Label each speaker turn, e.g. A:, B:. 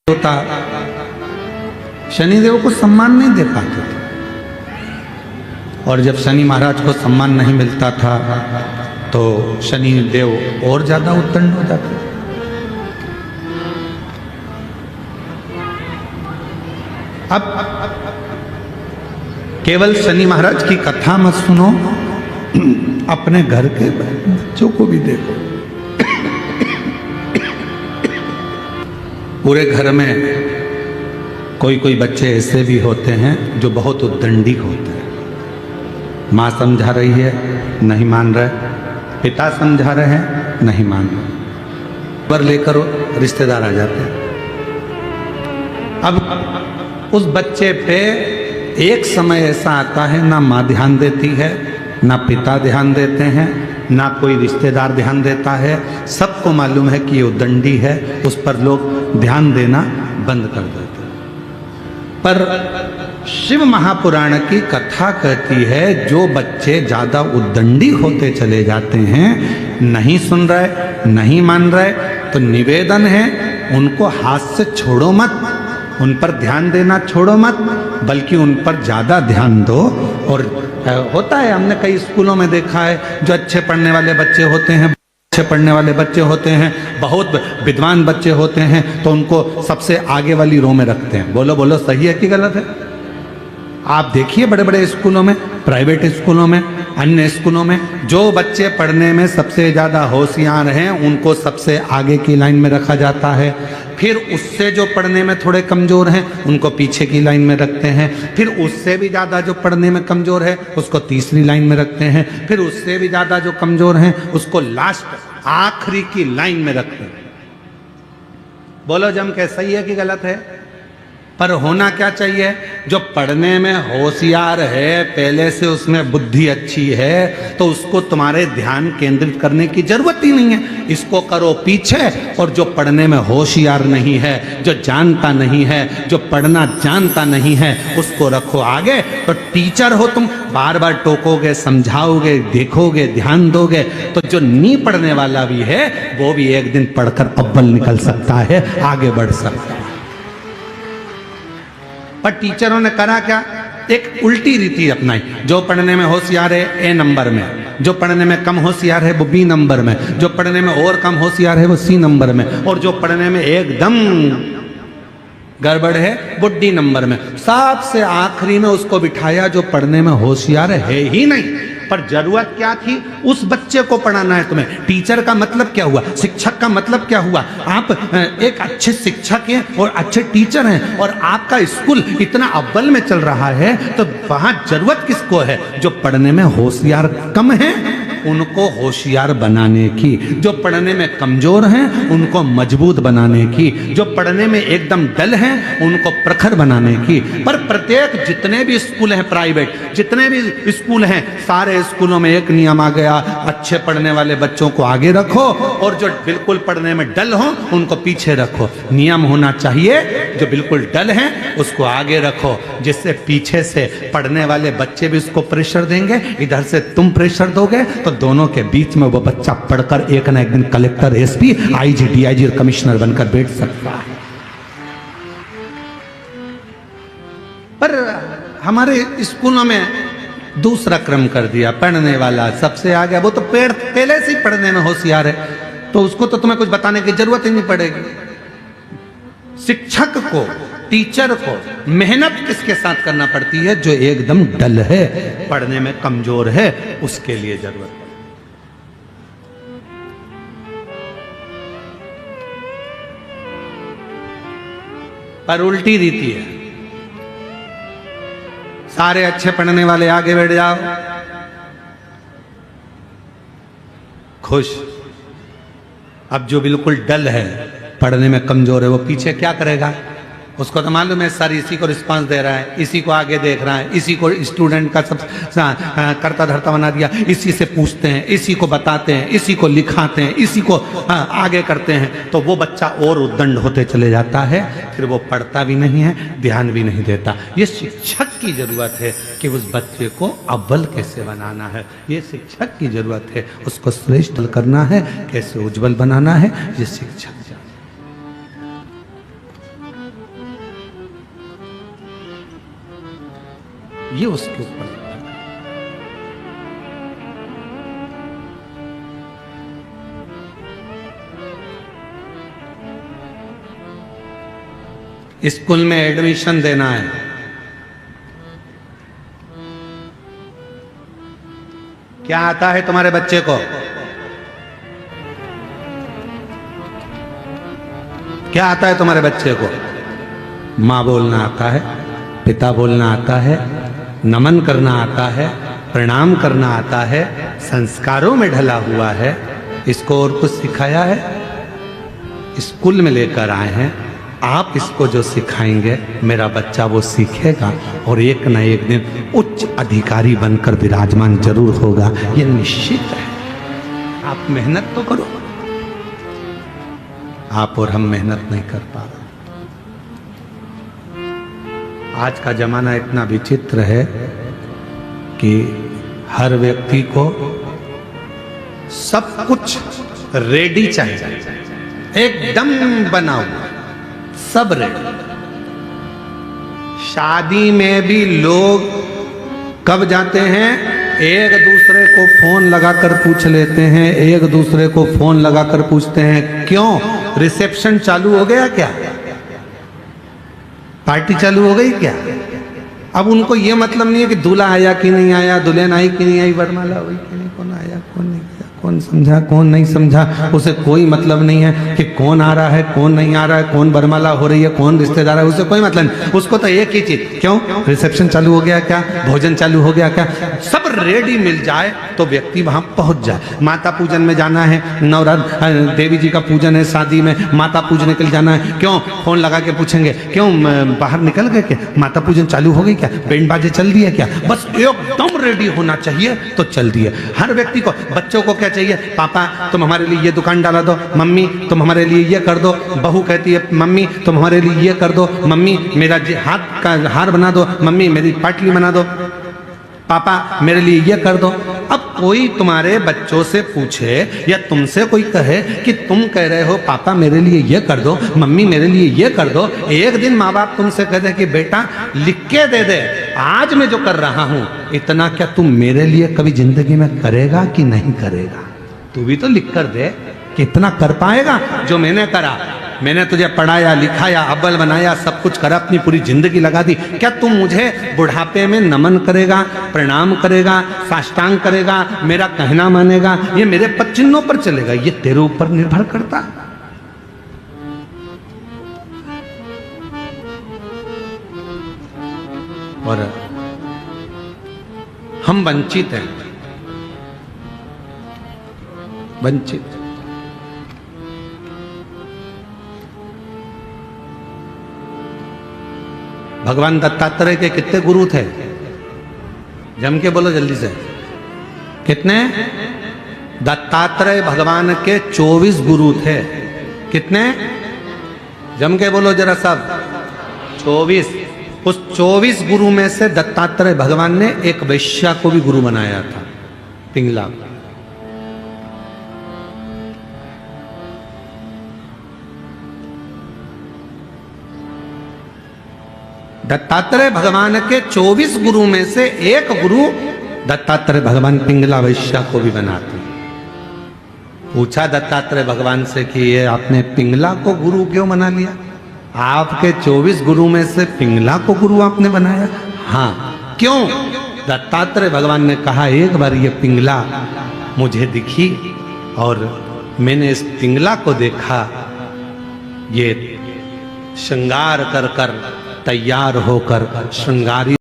A: होता, शनिदेव को सम्मान नहीं दे पाते थे। और जब शनि महाराज को सम्मान नहीं मिलता था तो शनिदेव और ज्यादा उद्दंड हो जाते। अब केवल शनि महाराज की कथा मत सुनो, अपने घर के बच्चों को भी देखो। पूरे घर में कोई कोई बच्चे ऐसे भी होते हैं जो बहुत उद्दंडी होते हैं। माँ समझा रही है, नहीं मान रहे, पिता समझा रहे हैं, नहीं मान रहे, पर लेकर रिश्तेदार आ जाते हैं। अब उस बच्चे पे एक समय ऐसा आता है, ना माँ ध्यान देती है, ना पिता ध्यान देते हैं, ना कोई रिश्तेदार ध्यान देता है। सबको मालूम है कि ये उद्दंडी है, उस पर लोग ध्यान देना बंद कर देते हैं। पर शिव महापुराण की कथा कहती है जो बच्चे ज्यादा उद्दंडी होते चले जाते हैं, नहीं सुन रहे, नहीं मान रहे, तो निवेदन है उनको हाथ से छोड़ो मत, उन पर ध्यान देना छोड़ो मत, बल्कि उन पर ज्यादा ध्यान दो। और होता है, हमने कई स्कूलों में देखा है, जो अच्छे पढ़ने वाले बच्चे होते हैं, अच्छे पढ़ने वाले बच्चे होते हैं, बहुत विद्वान बच्चे होते हैं, तो उनको सबसे आगे वाली रो में रखते हैं। बोलो बोलो, सही है कि गलत है? आप देखिए बड़े बड़े स्कूलों में, प्राइवेट स्कूलों में, अन्य स्कूलों में, जो बच्चे पढ़ने में सबसे ज्यादा होशियार हैं उनको सबसे आगे की लाइन में रखा जाता है। फिर उससे जो पढ़ने में थोड़े कमजोर हैं उनको पीछे की लाइन में रखते हैं। फिर उससे भी ज्यादा जो पढ़ने में कमजोर है उसको तीसरी लाइन में रखते हैं। फिर उससे भी ज्यादा जो कमजोर हैं उसको लास्ट, आखिरी की लाइन में रखते हैं। बोलो जम के, सही है कि गलत है? पर होना क्या चाहिए? जो पढ़ने में होशियार है, पहले से उसमें बुद्धि अच्छी है, तो उसको तुम्हारे ध्यान केंद्रित करने की जरूरत ही नहीं है। इसको करो पीछे, और जो पढ़ने में होशियार नहीं है, जो जानता नहीं है, जो पढ़ना जानता नहीं है, उसको रखो आगे। तो टीचर हो तुम, बार बार टोकोगे, समझाओगे, देखोगे, ध्यान दोगे, तो जो नहीं पढ़ने वाला भी है वो भी एक दिन पढ़कर अव्वल निकल सकता है, आगे बढ़ सकता है। पर टीचरों ने करा क्या? एक उल्टी रीति अपनाई। जो पढ़ने में होशियार है ए नंबर में, जो पढ़ने में कम होशियार है वो बी नंबर में, जो पढ़ने में और कम होशियार है वो सी नंबर में, और जो पढ़ने में एकदम गड़बड़ है वो डी नंबर में। सबसे आखिरी में उसको बिठाया जो पढ़ने में होशियार है ही नहीं। पर जरूरत क्या थी? उस बच्चे को पढ़ाना है तुम्हें। टीचर का मतलब क्या हुआ? शिक्षक का मतलब क्या हुआ? आप एक अच्छे शिक्षक हैं और अच्छे टीचर हैं, और आपका स्कूल इतना अव्वल में चल रहा है, तो वहां जरूरत किसको है? जो पढ़ने में होशियार कम है उनको होशियार बनाने की, जो पढ़ने में कमजोर हैं उनको मजबूत बनाने की, जो पढ़ने में एकदम डल हैं उनको प्रखर बनाने की। पर प्रत्येक जितने भी स्कूल हैं प्राइवेट, जितने भी स्कूल हैं, सारे स्कूलों में एक नियम आ गया, अच्छे पढ़ने वाले बच्चों को आगे रखो और जो बिल्कुल पढ़ने में डल हो उनको पीछे रखो। नियम होना चाहिए जो बिल्कुल डल हैं उसको आगे रखो, जिससे पीछे से पढ़ने वाले बच्चे भी उसको प्रेशर देंगे, इधर से तुम प्रेशर दोगे, तो दोनों के बीच में वो बच्चा पढ़कर एक ना एक दिन कलेक्टर, एसपी, आईजी, डीआईजी और कमिश्नर बनकर बैठ सकता है। पर हमारे स्कूलों में दूसरा क्रम कर दिया, पढ़ने वाला सबसे आगे। वो तो पहले से ही पढ़ने में होशियार है, तो उसको तो तुम्हें कुछ बताने की जरूरत ही नहीं पड़ेगी। शिक्षक को, टीचर को मेहनत किसके साथ करना पड़ती है? जो एकदम डल है, पढ़ने में कमजोर है, उसके लिए जरूरत है। पर उल्टी रीति है, सारे अच्छे पढ़ने वाले आगे बैठ जाओ, खुश। अब जो बिल्कुल डल है, पढ़ने में कमजोर है, वो पीछे क्या करेगा? उसको तो मालूम है सर इसी को रिस्पांस दे रहा है, इसी को आगे देख रहा है, इसी को स्टूडेंट का सब करता धरता बना दिया, इसी से पूछते हैं, इसी को बताते हैं, इसी को लिखाते हैं, इसी को आगे करते हैं, तो वो बच्चा और उद्दंड होते चले जाता है। फिर वो पढ़ता भी नहीं है, ध्यान भी नहीं देता। ये शिक्षक की जरूरत है कि उस बच्चे को अव्वल कैसे बनाना है, ये शिक्षक की जरूरत है। उसको श्रेष्ठ करना है, कैसे उज्जवल बनाना है, ये शिक्षक। ये उसके ऊपर निर्भर है। स्कूल में एडमिशन देना है, क्या आता है तुम्हारे बच्चे को? क्या आता है तुम्हारे बच्चे को? माँ बोलना आता है, पिता बोलना आता है, नमन करना आता है, प्रणाम करना आता है, संस्कारों में ढला हुआ है। इसको और कुछ सिखाया है? स्कूल में लेकर आए हैं, आप इसको जो सिखाएंगे मेरा बच्चा वो सीखेगा और एक न एक दिन उच्च अधिकारी बनकर विराजमान जरूर होगा, ये निश्चित है। आप मेहनत तो करो। आप और हम मेहनत नहीं कर पा रहे। आज का जमाना इतना विचित्र है कि हर व्यक्ति को सब कुछ रेडी चाहिए, एकदम बनाओ, सब रेडी। शादी में भी लोग कब जाते हैं? एक दूसरे को फोन लगाकर पूछ लेते हैं, एक दूसरे को फोन लगाकर पूछते हैं क्यों? रिसेप्शन चालू हो गया क्या? पार्टी चालू हो गई क्या? अब उनको ये मतलब नहीं है कि दूल्हा आया कि नहीं आया, दुल्हन आई कि नहीं आई, वरमाला हुई कि नहीं, कौन आया कौन नहीं आया, कौन समझा कौन नहीं समझा, उसे कोई मतलब नहीं है कि कौन आ रहा है कौन नहीं आ रहा है, कौन वरमाला हो रही है कौन रिश्तेदार है, उसे कोई मतलब नहीं। उसको तो एक ही चीज, क्यों? रिसेप्शन चालू हो गया क्या, भोजन चालू हो गया क्या, सब रेडी मिल जाए तो व्यक्ति वहां पहुंच जाए। माता पूजन में जाना है, नवरात्र देवी जी का पूजन है, शादी में माता पूजने के लिए जाना है, क्यों? फोन लगा के पूछेंगे क्यों बाहर निकल गए क्या, माता पूजन चालू हो गई क्या, बैंड बाजे चल दिए क्या, बस एकदम रेडी होना चाहिए तो चल दिए। हर व्यक्ति को, बच्चों को क्या चाहिए? पापा तुम हमारे लिए ये दुकान डाला दो, मम्मी तुम हमारे लिए ये कर दो, बहू कहती है मम्मी तुम हमारे लिए ये कर दो, मम्मी मेरा हाथ का हार बना दो, मम्मी मेरी पाटली बना दो, पापा मेरे लिए ये कर दो। अब कोई तुम्हारे बच्चों से पूछे या तुमसे कोई कहे कि तुम कह रहे हो पापा मेरे लिए ये कर दो, मम्मी मेरे लिए ये कर दो, एक दिन माँ बाप तुमसे कह दे कि बेटा लिख के दे दे, आज मैं जो कर रहा हूं इतना क्या तुम मेरे लिए कभी जिंदगी में करेगा कि नहीं करेगा? तू भी तो लिख कर दे कि इतना कर पाएगा जो मैंने करा। मैंने तुझे पढ़ाया लिखाया अव्वल बनाया, सब कुछ करा, अपनी पूरी जिंदगी लगा दी, क्या तुम मुझे बुढ़ापे में नमन करेगा, प्रणाम करेगा, साष्टांग करेगा, मेरा कहना मानेगा, ये मेरे पद चिन्हों पर चलेगा? ये तेरे ऊपर निर्भर करता है। और हम वंचित हैं, वंचित। भगवान दत्तात्रेय के कितने गुरु थे? जम के बोलो जल्दी से, कितने? दत्तात्रेय भगवान के 24 गुरु थे। कितने? जम के बोलो जरा सब, 24। उस 24 गुरु में से दत्तात्रेय भगवान ने एक वैश्या को भी गुरु बनाया था, पिंगला। दत्तात्रेय भगवान के 24 गुरु में से एक गुरु दत्तात्रेय भगवान पिंगला वैश्या को भी बनाते। पूछा दत्तात्रेय भगवान से कि ये आपने पिंगला को गुरु क्यों बना लिया? आपके 24 गुरु में से पिंगला को गुरु आपने बनाया? हाँ, क्यों? दत्तात्रेय भगवान ने कहा एक बार ये पिंगला मुझे दिखी और मैंने इस पिंगला को देखा, ये श्रृंगार कर कर तैयार होकर श्रृंगारी